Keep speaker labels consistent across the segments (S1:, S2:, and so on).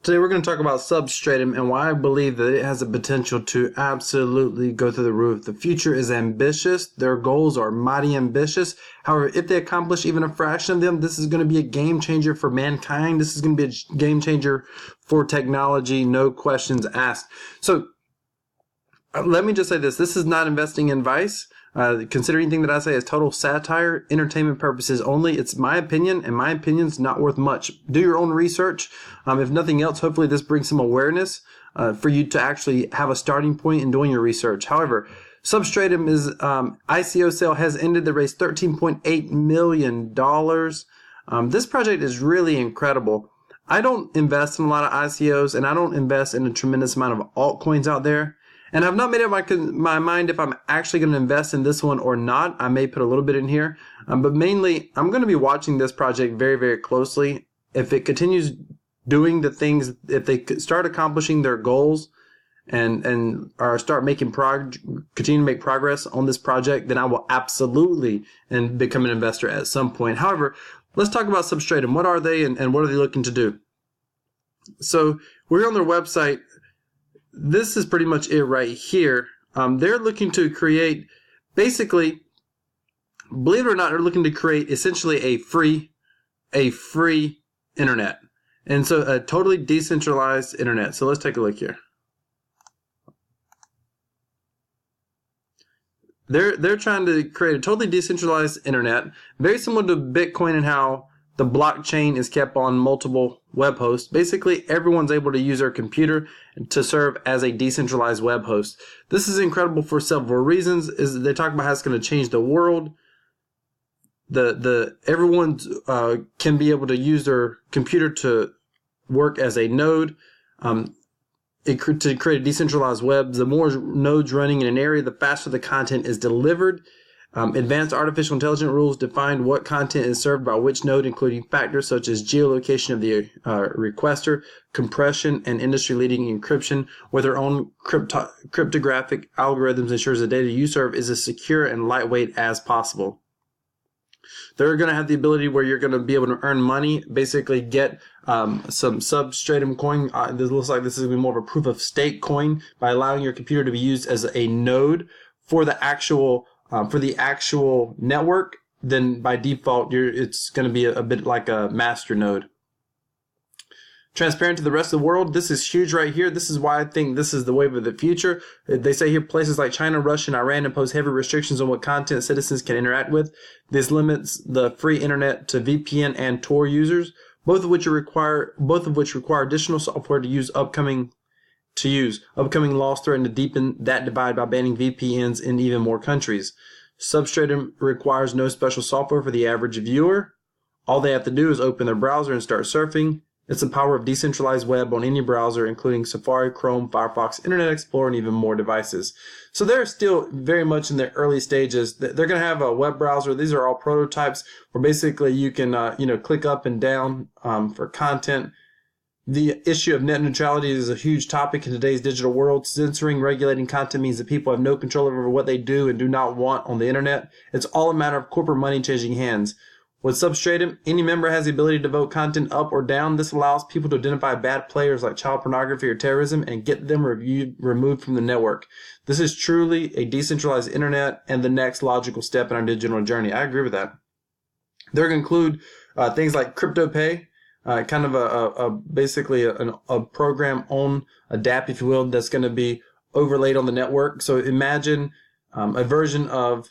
S1: Today we're going to talk about Substratum and why I believe that it has the potential to absolutely go through the roof. The future is ambitious. Their goals are mighty ambitious. However, if they accomplish even a fraction of them, this is going to be a game changer for mankind. This is going to be a game changer for technology, no questions asked. So let me just say this. This is not investing advice. Consider anything that I say as total satire, entertainment purposes only. It's my opinion, and my opinion's not worth much. Do your own research. If nothing else, hopefully this brings some awareness for you to actually have a starting point in doing your research. However, Substratum is ICO sale has ended. They raised $13.8 million. This project is really incredible. I don't invest in a lot of ICOs, and I don't invest in a tremendous amount of altcoins out there. And I've not made up my mind if I'm actually going to invest in this one or not. I may put a little bit in here. But mainly, I'm going to be watching this project very, very closely. If it continues doing the things, if they start accomplishing their goals and or start making continue to make progress on this project, then I will absolutely become an investor at some point. However, let's talk about Substratum. What are they and what are they looking to do? So we're on their website. This is pretty much it right here. They're looking to create, basically, believe it or not, they're looking to create essentially a free internet. And so a totally decentralized internet. So let's take a look here. They're trying to create a totally decentralized internet, very similar to Bitcoin and how the blockchain is kept on multiple web hosts. Basically, everyone's able to use their computer to serve as a decentralized web host. This is incredible for several reasons. Is they talk about how it's going to change the world. Everyone can be able to use their computer to work as a node. To create a decentralized web, the more nodes running in an area, the faster the content is delivered. Advanced artificial intelligence rules define what content is served by which node, including factors such as geolocation of the requester, compression, and industry-leading encryption. With their own cryptographic algorithms ensures the data you serve is as secure and lightweight as possible. They're going to have the ability where you're going to be able to earn money, basically get some Substratum coin. This looks like this is going to be more of a proof of stake coin by allowing your computer to be used as a node for the actual network. Then by default, it's going to be a bit like a master node. Transparent to the rest of the world. This is huge right here. This is why I think this is the wave of the future. They say here places like China, Russia, and Iran impose heavy restrictions on what content citizens can interact with. This limits the free internet to VPN and Tor users, both of which require additional software to use. Upcoming laws threaten to deepen that divide by banning VPNs in even more countries. Substratum requires no special software for the average viewer. All they have to do is open their browser and start surfing. It's the power of decentralized web on any browser, including Safari, Chrome, Firefox, Internet Explorer, and even more devices. So they're still very much in their early stages. They're going to have a web browser. These are all prototypes where basically you can click up and down for content. The issue of net neutrality is a huge topic in today's digital world. Censoring, regulating content means that people have no control over what they do and do not want on the internet. It's all a matter of corporate money changing hands. With Substratum, any member has the ability to vote content up or down. This allows people to identify bad players like child pornography or terrorism and get them removed from the network. This is truly a decentralized internet and the next logical step in our digital journey. I agree with that. They're going to include things like CryptoPay, kind of basically a program on a DApp, if you will, that's going to be overlaid on the network. So imagine a version of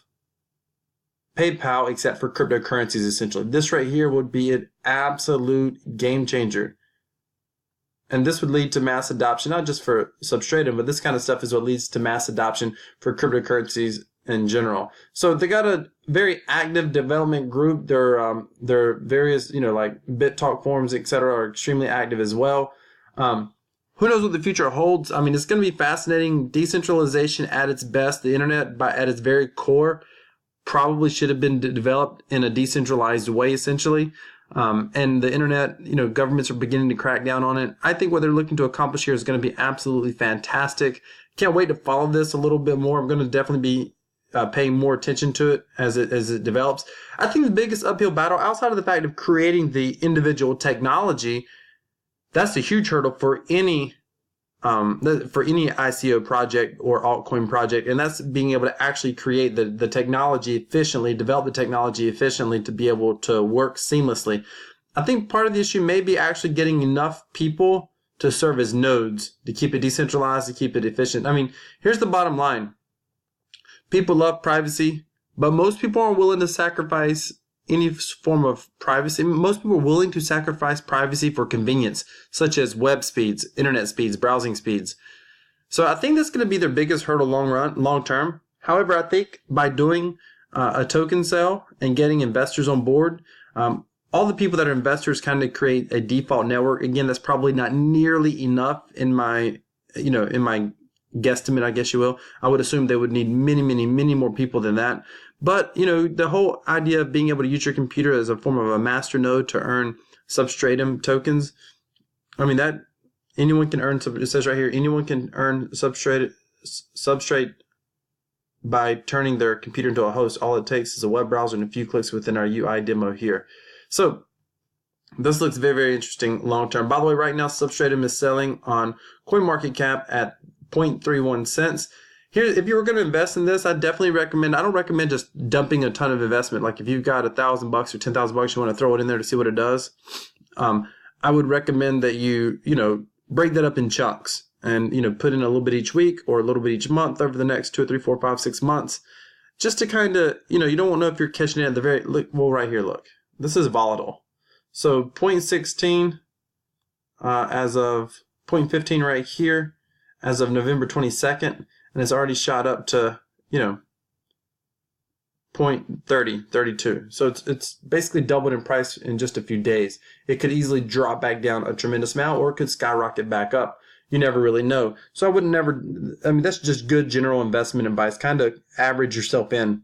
S1: PayPal except for cryptocurrencies, essentially. This right here would be an absolute game changer. And this would lead to mass adoption, not just for Substratum, but this kind of stuff is what leads to mass adoption for cryptocurrencies in general. So they got a very active development group. Their various, like BitTalk forums, etc., are extremely active as well. Who knows what the future holds? I mean, it's going to be fascinating. Decentralization at its best, the internet at its very core, probably should have been developed in a decentralized way, essentially. And the internet, governments are beginning to crack down on it. I think what they're looking to accomplish here is going to be absolutely fantastic. Can't wait to follow this a little bit more. I'm going to definitely be paying more attention to it as it develops. I think the biggest uphill battle, outside of the fact of creating the individual technology, that's a huge hurdle for any ICO project or altcoin project, and that's being able to actually create the technology efficiently, develop the technology efficiently to be able to work seamlessly. I think part of the issue may be actually getting enough people to serve as nodes, to keep it decentralized, to keep it efficient. I mean, here's the bottom line. People love privacy, but most people aren't willing to sacrifice any form of privacy. Most people are willing to sacrifice privacy for convenience, such as web speeds, internet speeds, browsing speeds. So I think that's going to be their biggest hurdle long term. However, I think by doing a token sale and getting investors on board, all the people that are investors kind of create a default network. Again, that's probably not nearly enough in my guesstimate, I guess you will. I would assume they would need many more people than that. But, the whole idea of being able to use your computer as a form of a master node to earn Substratum tokens, I mean, that anyone can earn, it says right here, anyone can earn substrate by turning their computer into a host. All it takes is a web browser and a few clicks within our UI demo here. So this looks very interesting long term. By the way, right now, Substratum is selling on CoinMarketCap at 0.31 cents. Here, if you were going to invest in this, I definitely recommend, I don't recommend just dumping a ton of investment. Like if you've got $1,000 or $10,000, you want to throw it in there to see what it does. I would recommend that you break that up in chunks and, put in a little bit each week or a little bit each month over the next 2 or 3, 4, 5, 6 months, just to kind of, you don't know if you're catching it at the very, look, well, right here, look, this is volatile. So 0.16, as of 0.15 right here, as of November 22nd, and it's already shot up to, 0.30, 32. So it's basically doubled in price in just a few days. It could easily drop back down a tremendous amount, or it could skyrocket back up. You never really know. So I mean, that's just good general investment advice. Kind of average yourself in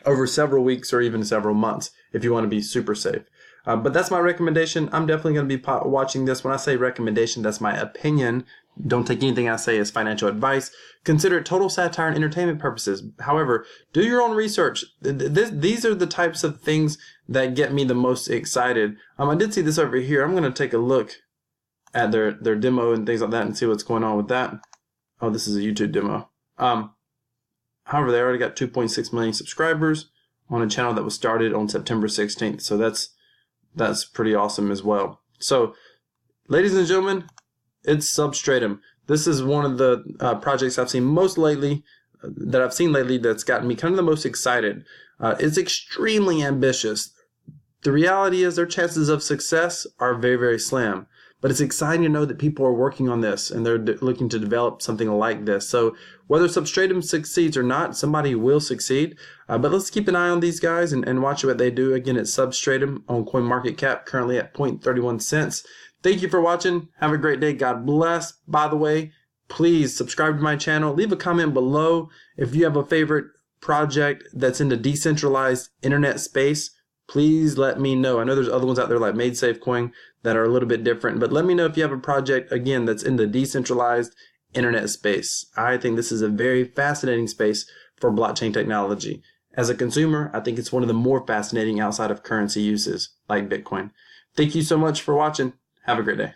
S1: over several weeks or even several months if you want to be super safe. But that's my recommendation. I'm definitely going to be watching this. When I say recommendation, that's my opinion. Don't take anything I say as financial advice. Consider it total satire and entertainment purposes. However, do your own research. These are the types of things that get me the most excited. I did see this over here. I'm going to take a look at their demo and things like that and see what's going on with that. Oh, this is a YouTube demo. However, they already got 2.6 million subscribers on a channel that was started on September 16th. So that's pretty awesome as well. So, ladies and gentlemen, it's Substratum. This is one of the projects I've seen lately that's gotten me kind of the most excited. It's extremely ambitious. The reality is their chances of success are very slim. But it's exciting to know that people are working on this and they're looking to develop something like this. So whether Substratum succeeds or not, somebody will succeed. But let's keep an eye on these guys and watch what they do. Again, it's Substratum on CoinMarketCap, currently at 0.31 cents. Thank you for watching. Have a great day. God bless. By the way, please subscribe to my channel. Leave a comment below if you have a favorite project that's in the decentralized internet space. Please let me know. I know there's other ones out there like MadeSafeCoin that are a little bit different, but let me know if you have a project, again, that's in the decentralized internet space. I think this is a very fascinating space for blockchain technology. As a consumer, I think it's one of the more fascinating outside of currency uses like Bitcoin. Thank you so much for watching. Have a great day.